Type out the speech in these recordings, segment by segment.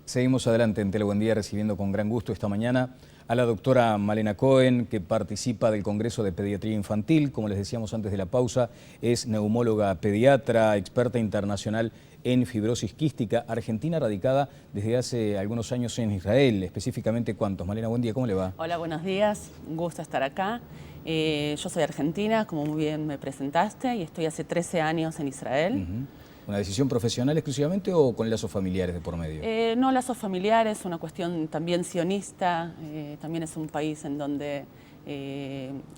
Seguimos adelante en Telebuen Día recibiendo con gran gusto esta mañana a la doctora Malena Cohen, que participa del Congreso de Pediatría Infantil. Como les decíamos antes de la pausa, es neumóloga pediatra, experta internacional en fibrosis quística, argentina radicada desde hace algunos años en Israel. Específicamente, ¿cuántos? Malena, buen día, ¿cómo le va? Hola, buenos días, un gusto estar acá. Yo soy argentina, como muy bien me presentaste, y estoy hace 13 años en Israel. ¿Una decisión profesional exclusivamente o con lazos familiares de por medio? No lazos familiares, una cuestión también sionista, también es un país en donde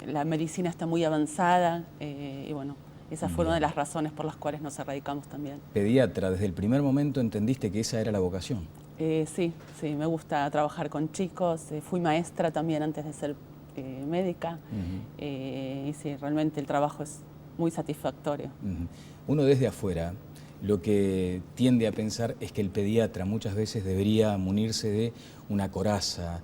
la medicina está muy avanzada y bueno, esa fue una de las razones por las cuales nos radicamos también. Pediatra, desde el primer momento entendiste que esa era la vocación. Sí, me gusta trabajar con chicos, fui maestra también antes de ser médica y sí, realmente el trabajo es muy satisfactorio. Uno desde afuera lo que tiende a pensar es que el pediatra muchas veces debería munirse de una coraza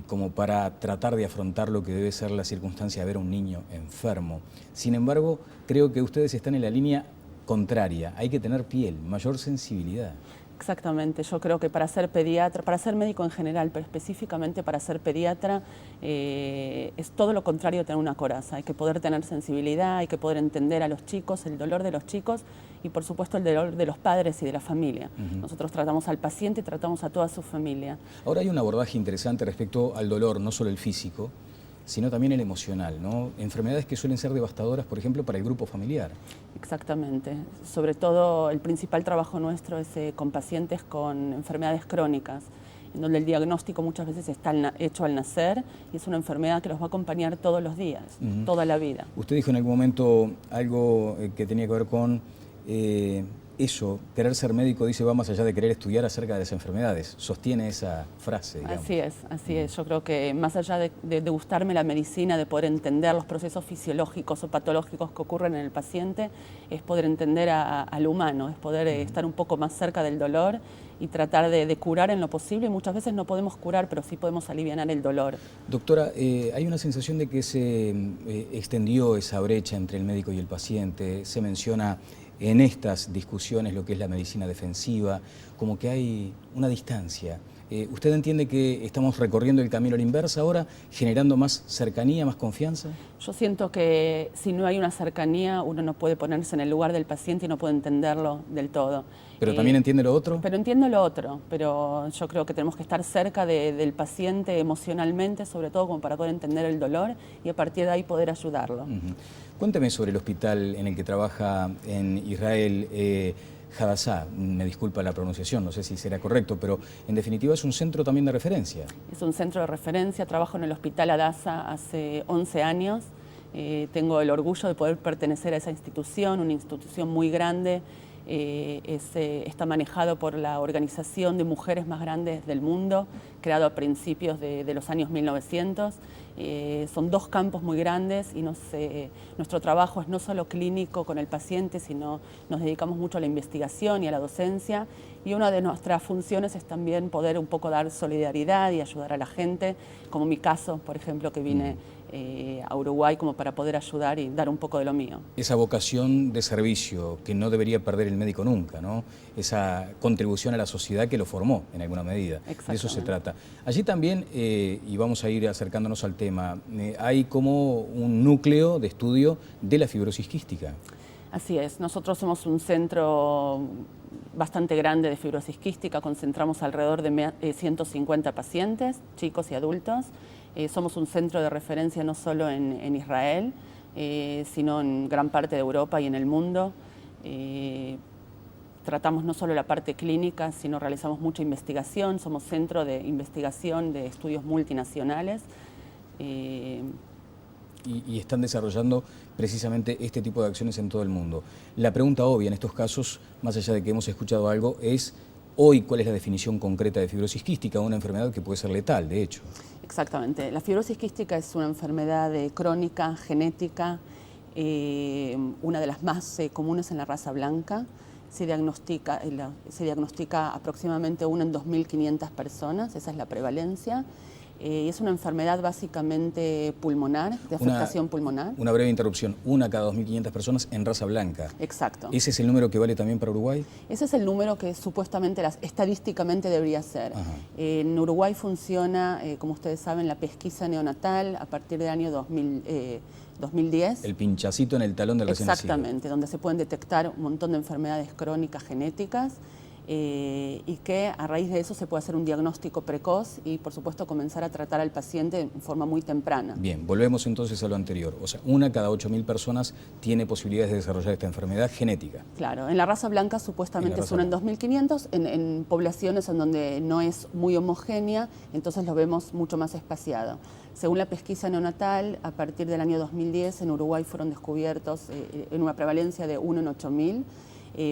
como para tratar de afrontar lo que debe ser la circunstancia de ver a un niño enfermo. Sin embargo, creo que ustedes están en la línea contraria. Hay que tener piel, mayor sensibilidad. Exactamente, yo creo que para ser pediatra, para ser médico en general, pero específicamente para ser pediatra, es todo lo contrario de tener una coraza. Hay que poder tener sensibilidad, hay que poder entender a los chicos, el dolor de los chicos y por supuesto el dolor de los padres y de la familia. Nosotros tratamos al paciente y tratamos a toda su familia. Ahora hay un abordaje interesante respecto al dolor, no solo el físico, sino también el emocional, ¿no? Enfermedades que suelen ser devastadoras, por ejemplo, para el grupo familiar. Exactamente. Sobre todo, el principal trabajo nuestro es con pacientes con enfermedades crónicas, en donde el diagnóstico muchas veces está hecho al nacer y es una enfermedad que los va a acompañar todos los días, toda la vida. Usted dijo en algún momento algo que tenía que ver con eso, querer ser médico, dice, va más allá de querer estudiar acerca de las enfermedades. Sostiene esa frase, digamos. Así es. Yo creo que más allá de gustarme la medicina, de poder entender los procesos fisiológicos o patológicos que ocurren en el paciente, es poder entender al humano, es poder estar un poco más cerca del dolor y tratar de curar en lo posible. Y muchas veces no podemos curar, pero sí podemos aliviar el dolor. Doctora, hay una sensación de que se extendió esa brecha entre el médico y el paciente. Se menciona en estas discusiones lo que es la medicina defensiva, como que hay una distancia. ¿Usted entiende que estamos recorriendo el camino a la inversa ahora, generando más cercanía, más confianza? Yo siento que si no hay una cercanía, uno no puede ponerse en el lugar del paciente y no puede entenderlo del todo. ¿Pero también entiende lo otro? Pero entiendo lo otro, pero yo creo que tenemos que estar cerca del paciente emocionalmente, sobre todo como para poder entender el dolor y a partir de ahí poder ayudarlo. Cuénteme sobre el hospital en el que trabaja en Israel, Hadassah, me disculpa la pronunciación, no sé si será correcto, pero en definitiva es un centro también de referencia. Es un centro de referencia, trabajo en el Hospital Hadassah hace 11 años, tengo el orgullo de poder pertenecer a esa institución, una institución muy grande. Está manejado por la organización de mujeres más grandes del mundo, creado a principios de los años 1900. Son dos campos muy grandes y nuestro trabajo es no solo clínico con el paciente, sino nos dedicamos mucho a la investigación y a la docencia. Y una de nuestras funciones es también poder un poco dar solidaridad y ayudar a la gente, como mi caso, por ejemplo, que vine a Uruguay como para poder ayudar y dar un poco de lo mío. Esa vocación de servicio que no debería perder el médico nunca, ¿no? Esa contribución a la sociedad que lo formó en alguna medida. De eso se trata. Allí también, y vamos a ir acercándonos al tema, hay como un núcleo de estudio de la fibrosis quística. Así es, nosotros somos un centro bastante grande de fibrosis quística, concentramos alrededor de 150 pacientes, chicos y adultos. Somos un centro de referencia no solo en Israel, sino en gran parte de Europa y en el mundo. Tratamos no solo la parte clínica, sino realizamos mucha investigación, somos centro de investigación de estudios multinacionales. Y están desarrollando precisamente este tipo de acciones en todo el mundo. La pregunta obvia en estos casos, más allá de que hemos escuchado algo, es hoy cuál es la definición concreta de fibrosis quística, una enfermedad que puede ser letal, de hecho. Exactamente. La fibrosis quística es una enfermedad crónica, genética, una de las más comunes en la raza blanca. Se diagnostica aproximadamente una en 2.500 personas, esa es la prevalencia. Es una enfermedad básicamente pulmonar, de afectación pulmonar. Una breve interrupción, 1 cada 2.500 personas en raza blanca. Exacto. ¿Ese es el número que vale también para Uruguay? Ese es el número que supuestamente estadísticamente debería ser. En Uruguay funciona, como ustedes saben, la pesquisa neonatal a partir del año 2010. El pinchacito en el talón del recién nacido. Exactamente, donde se pueden detectar un montón de enfermedades crónicas genéticas. Y que a raíz de eso se puede hacer un diagnóstico precoz y por supuesto comenzar a tratar al paciente en forma muy temprana. Bien, volvemos entonces a lo anterior, o sea, 1 cada 8.000 personas tiene posibilidades de desarrollar esta enfermedad genética. Claro, en la raza blanca supuestamente es 1 en 2.500, en poblaciones en donde no es muy homogénea, entonces lo vemos mucho más espaciado. Según la pesquisa neonatal, a partir del año 2010 en Uruguay fueron descubiertos en una prevalencia de 1 en 8.000,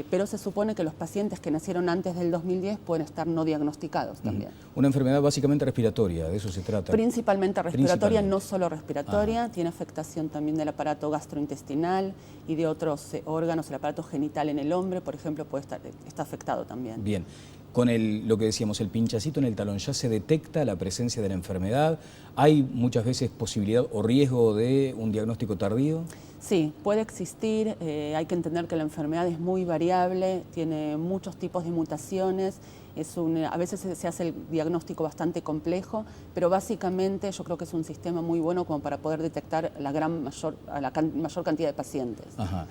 pero se supone que los pacientes que nacieron antes del 2010 pueden estar no diagnosticados también. Una enfermedad básicamente respiratoria, de eso se trata. Principalmente respiratoria, no solo respiratoria, tiene afectación también del aparato gastrointestinal y de otros órganos, el aparato genital en el hombre, por ejemplo, está afectado también. Bien. Con lo que decíamos, el pinchacito en el talón, ¿ya se detecta la presencia de la enfermedad? ¿Hay muchas veces posibilidad o riesgo de un diagnóstico tardío? Sí, puede existir. Hay que entender que la enfermedad es muy variable, tiene muchos tipos de mutaciones. A veces se hace el diagnóstico bastante complejo, pero básicamente yo creo que es un sistema muy bueno como para poder detectar a la mayor cantidad de pacientes. Ajá.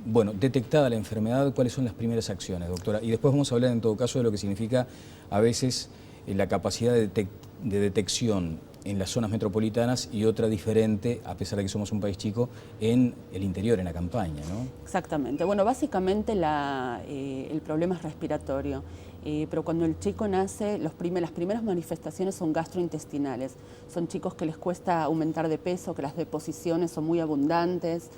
Bueno, detectada la enfermedad, ¿cuáles son las primeras acciones, doctora? Y después vamos a hablar en todo caso de lo que significa a veces la capacidad de detección en las zonas metropolitanas y otra diferente, a pesar de que somos un país chico, en el interior, en la campaña, ¿no? Exactamente. Bueno, básicamente el problema es respiratorio. Pero cuando el chico nace, las primeras manifestaciones son gastrointestinales. Son chicos que les cuesta aumentar de peso, que las deposiciones son muy abundantes,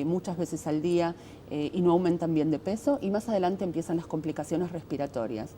muchas veces al día, y no aumentan bien de peso, y más adelante empiezan las complicaciones respiratorias.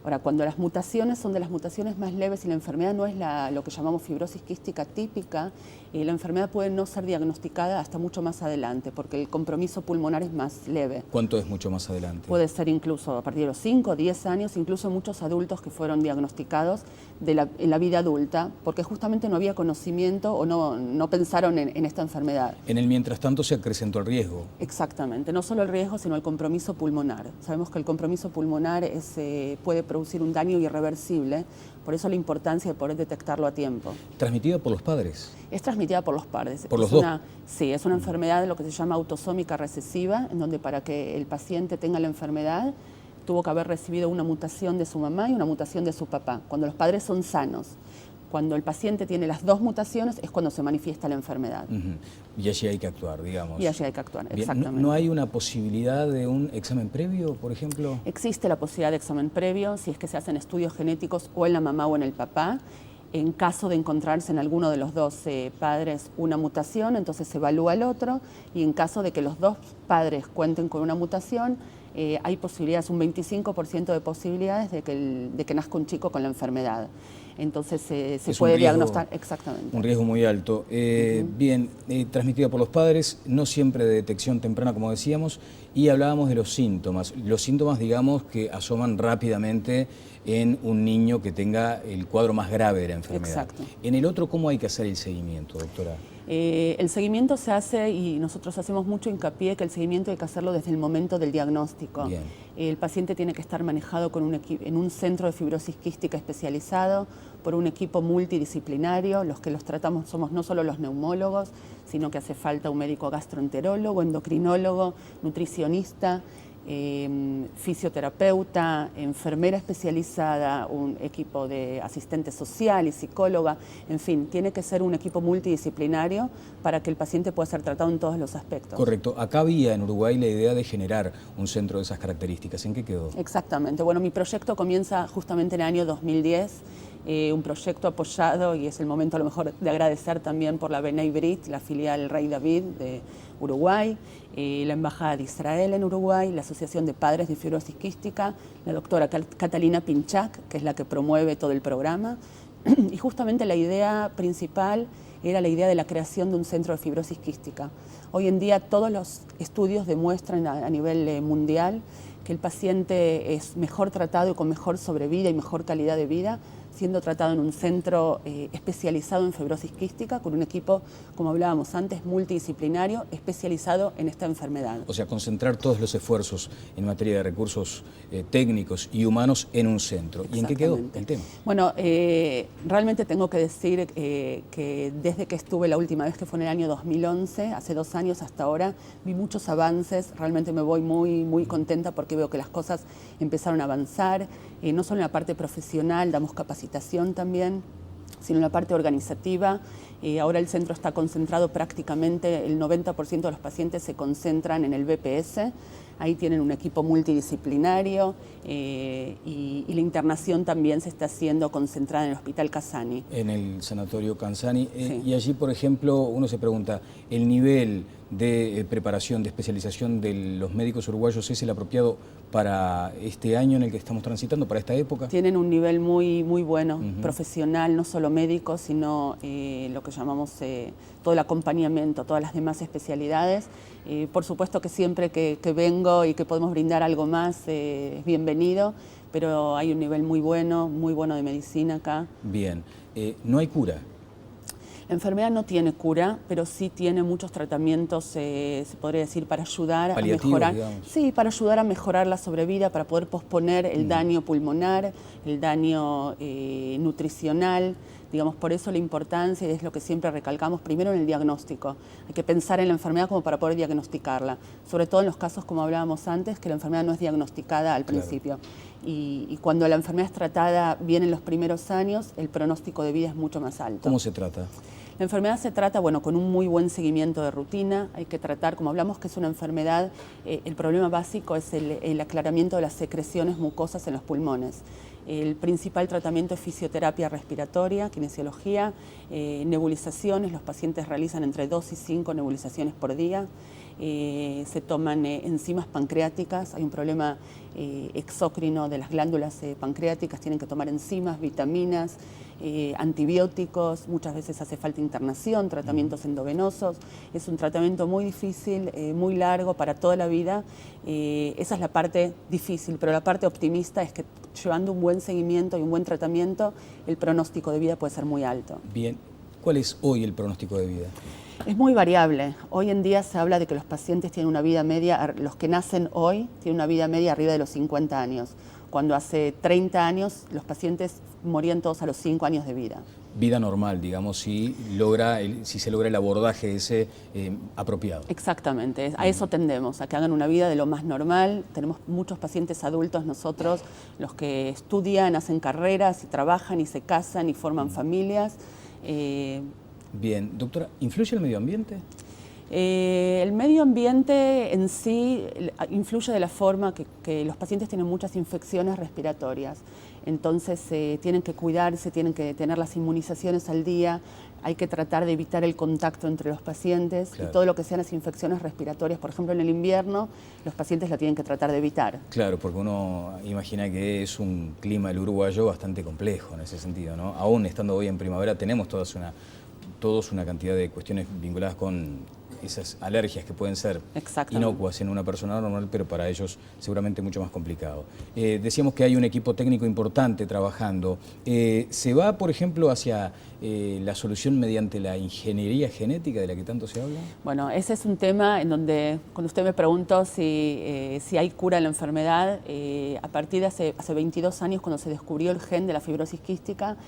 Ahora, cuando las mutaciones son de las mutaciones más leves y la enfermedad no es lo que llamamos fibrosis quística típica, la enfermedad puede no ser diagnosticada hasta mucho más adelante, porque el compromiso pulmonar es más leve. ¿Cuánto es mucho más adelante? Puede ser incluso a partir de los 5 o 10 años, incluso muchos adultos que fueron diagnosticados en la vida adulta, porque justamente no había conocimiento o no pensaron en esta enfermedad. En el mientras tanto se acrecentó el riesgo. Exactamente, no solo el riesgo, sino el compromiso pulmonar. Sabemos que el compromiso pulmonar puede producir un daño irreversible, por eso la importancia de poder detectarlo a tiempo. ¿Transmitida por los padres? Es transmitida por los padres. ¿Por los dos? Sí, es una enfermedad de lo que se llama autosómica recesiva, en donde para que el paciente tenga la enfermedad tuvo que haber recibido una mutación de su mamá y una mutación de su papá, cuando los padres son sanos. Cuando el paciente tiene las 2 mutaciones es cuando se manifiesta la enfermedad. Y allí hay que actuar, digamos. Y allí hay que actuar, bien, exactamente. ¿No hay una posibilidad de un examen previo, por ejemplo? Existe la posibilidad de examen previo, si es que se hacen estudios genéticos o en la mamá o en el papá. En caso de encontrarse en alguno de los 2 padres una mutación, entonces se evalúa el otro, y en caso de que los 2 padres cuenten con una mutación, hay posibilidades, un 25% de posibilidades de que nazca un chico con la enfermedad. Entonces se puede diagnosticar exactamente. Un riesgo muy alto. Bien, transmitida por los padres, no siempre de detección temprana, como decíamos, y hablábamos de los síntomas. Los síntomas, digamos, que asoman rápidamente en un niño que tenga el cuadro más grave de la enfermedad. Exacto. En el otro, ¿cómo hay que hacer el seguimiento, doctora? El seguimiento se hace, y nosotros hacemos mucho hincapié que el seguimiento hay que hacerlo desde el momento del diagnóstico. Bien. El paciente tiene que estar manejado en un centro de fibrosis quística especializado por un equipo multidisciplinario. Los que los tratamos somos no solo los neumólogos, sino que hace falta un médico gastroenterólogo, endocrinólogo, nutricionista, fisioterapeuta, enfermera especializada, un equipo de asistente social y psicóloga, en fin, tiene que ser un equipo multidisciplinario para que el paciente pueda ser tratado en todos los aspectos. Correcto. Acá había en Uruguay la idea de generar un centro de esas características. ¿En qué quedó? Exactamente. Bueno, mi proyecto comienza justamente en el año 2010, un proyecto apoyado, y es el momento a lo mejor de agradecer también por la B'nai B'rith, la filial Rey David de Uruguay, la Embajada de Israel en Uruguay, la Asociación de Padres de Fibrosis Quística, la doctora Catalina Pinchak, que es la que promueve todo el programa, y justamente la idea principal era la idea de la creación de un centro de fibrosis quística. Hoy en día todos los estudios demuestran a nivel mundial que el paciente es mejor tratado y con mejor sobrevida y mejor calidad de vida siendo tratado en un centro especializado en fibrosis quística, con un equipo, como hablábamos antes, multidisciplinario, especializado en esta enfermedad. O sea, concentrar todos los esfuerzos en materia de recursos técnicos y humanos en un centro. ¿Y en qué quedó el tema? Bueno, realmente tengo que decir que desde que estuve la última vez, que fue en el año 2011, hace 2 años hasta ahora, vi muchos avances. Realmente me voy muy contenta porque veo que las cosas empezaron a avanzar, no solo en la parte profesional, damos capacitación también, sino en la parte organizativa. Ahora el centro está concentrado prácticamente, el 90% de los pacientes se concentran en el BPS. Ahí tienen un equipo multidisciplinario y la internación también se está haciendo concentrada en el Hospital Cassani. En el Sanatorio Cassani. Sí. Y allí, por ejemplo, uno se pregunta, ¿el nivel de preparación, de especialización de los médicos uruguayos es el apropiado para este año en el que estamos transitando, para esta época? Tienen un nivel muy bueno, profesional, no solo médico, sino lo que llamamos todo el acompañamiento, todas las demás especialidades. Por supuesto que siempre que vengo y que podemos brindar algo más es bienvenido, pero hay un nivel muy bueno de medicina acá. Bien, no hay cura. La enfermedad no tiene cura, pero sí tiene muchos tratamientos, se podría decir, para ayudar a mejorar. Digamos. Sí, para ayudar a mejorar la sobrevida, para poder posponer el daño pulmonar, el daño nutricional. Digamos, por eso la importancia, y es lo que siempre recalcamos, primero en el diagnóstico. Hay que pensar en la enfermedad como para poder diagnosticarla. Sobre todo en los casos, como hablábamos antes, que la enfermedad no es diagnosticada al principio. Y cuando la enfermedad es tratada bien en los primeros años, el pronóstico de vida es mucho más alto. ¿Cómo se trata? La enfermedad se trata, bueno, con un muy buen seguimiento de rutina. Hay que tratar, como hablamos que es una enfermedad, el problema básico es el aclaramiento de las secreciones mucosas en los pulmones. El principal tratamiento es fisioterapia respiratoria, kinesiología, nebulizaciones. Los pacientes realizan entre 2 y 5 nebulizaciones por día. Se toman enzimas pancreáticas. Hay un problema exócrino de las glándulas pancreáticas. Tienen que tomar enzimas, vitaminas, antibióticos. Muchas veces hace falta internación, tratamientos endovenosos. Es un tratamiento muy difícil, muy largo para toda la vida. Esa es la parte difícil, pero la parte optimista es que llevando un buen seguimiento y un buen tratamiento, el pronóstico de vida puede ser muy alto. Bien, ¿cuál es hoy el pronóstico de vida? Es muy variable. Hoy en día se habla de que los pacientes tienen una vida media, los que nacen hoy tienen una vida media arriba de los 50 años, cuando hace 30 años los pacientes morían todos a los 5 años de vida. Vida normal, digamos, si se logra el abordaje ese apropiado. Exactamente, a eso tendemos, a que hagan una vida de lo más normal. Tenemos muchos pacientes adultos nosotros, los que estudian, hacen carreras y trabajan y se casan y forman familias. Bien, doctora, ¿influye el medio ambiente? El medio ambiente en sí influye de la forma que los pacientes tienen muchas infecciones respiratorias. Entonces tienen que cuidarse, tienen que tener las inmunizaciones al día, hay que tratar de evitar el contacto entre los pacientes, claro. Y todo lo que sean las infecciones respiratorias, por ejemplo en el invierno, los pacientes la tienen que tratar de evitar. Claro, porque uno imagina que es un clima, el uruguayo, bastante complejo en ese sentido, ¿no? Aún estando hoy en primavera tenemos todos una cantidad de cuestiones vinculadas con esas alergias que pueden ser inocuas en una persona normal, pero para ellos seguramente mucho más complicado. Decíamos que hay un equipo técnico importante trabajando. ¿Se va, por ejemplo, hacia la solución mediante la ingeniería genética de la que tanto se habla? Bueno, ese es un tema en donde, cuando usted me preguntó si hay cura en la enfermedad, a partir de hace 22 años, cuando se descubrió el gen de la fibrosis quística,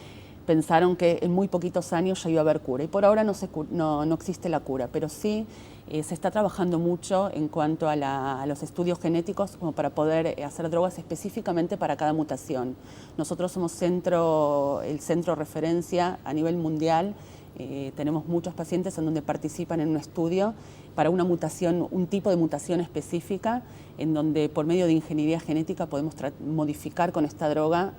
pensaron que en muy poquitos años ya iba a haber cura. Y por ahora no existe la cura, pero sí se está trabajando mucho en cuanto a los estudios genéticos como para poder hacer drogas específicamente para cada mutación. Nosotros somos el centro referencia a nivel mundial. Tenemos muchos pacientes en donde participan en un estudio para una mutación, un tipo de mutación específica, en donde por medio de ingeniería genética podemos modificar con esta droga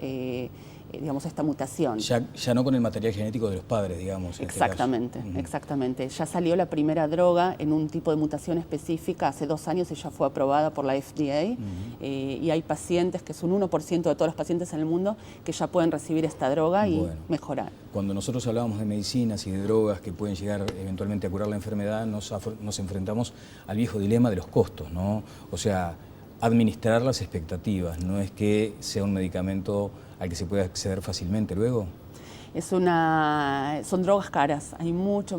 digamos, esta mutación. Ya no con el material genético de los padres, digamos. Exactamente, exactamente. Ya salió la primera droga en un tipo de mutación específica hace 2 años y ya fue aprobada por la FDA. Y hay pacientes, que es un 1% de todos los pacientes en el mundo, que ya pueden recibir esta droga y mejorar. Cuando nosotros hablábamos de medicinas y de drogas que pueden llegar eventualmente a curar la enfermedad, nos enfrentamos al viejo dilema de los costos, ¿no? O sea, administrar las expectativas, no es que sea un medicamento al que se pueda acceder fácilmente luego. Son drogas caras, hay mucha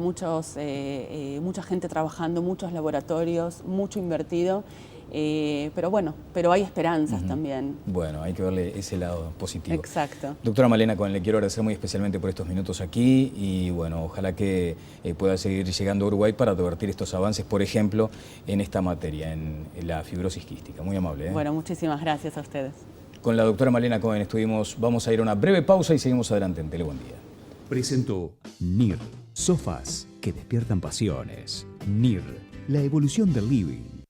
gente trabajando, muchos laboratorios, mucho invertido, pero hay esperanzas también. Bueno, hay que verle ese lado positivo. Exacto. Doctora Malena Cohen, le quiero agradecer muy especialmente por estos minutos aquí y bueno, ojalá que pueda seguir llegando a Uruguay para advertir estos avances, por ejemplo, en esta materia, en la fibrosis quística. Muy amable. Bueno, muchísimas gracias a ustedes. Con la doctora Malena Cohen vamos a ir a una breve pausa y seguimos adelante en Tele Buen Día. Presentó NIR, sofás que despiertan pasiones. NIR, la evolución del living.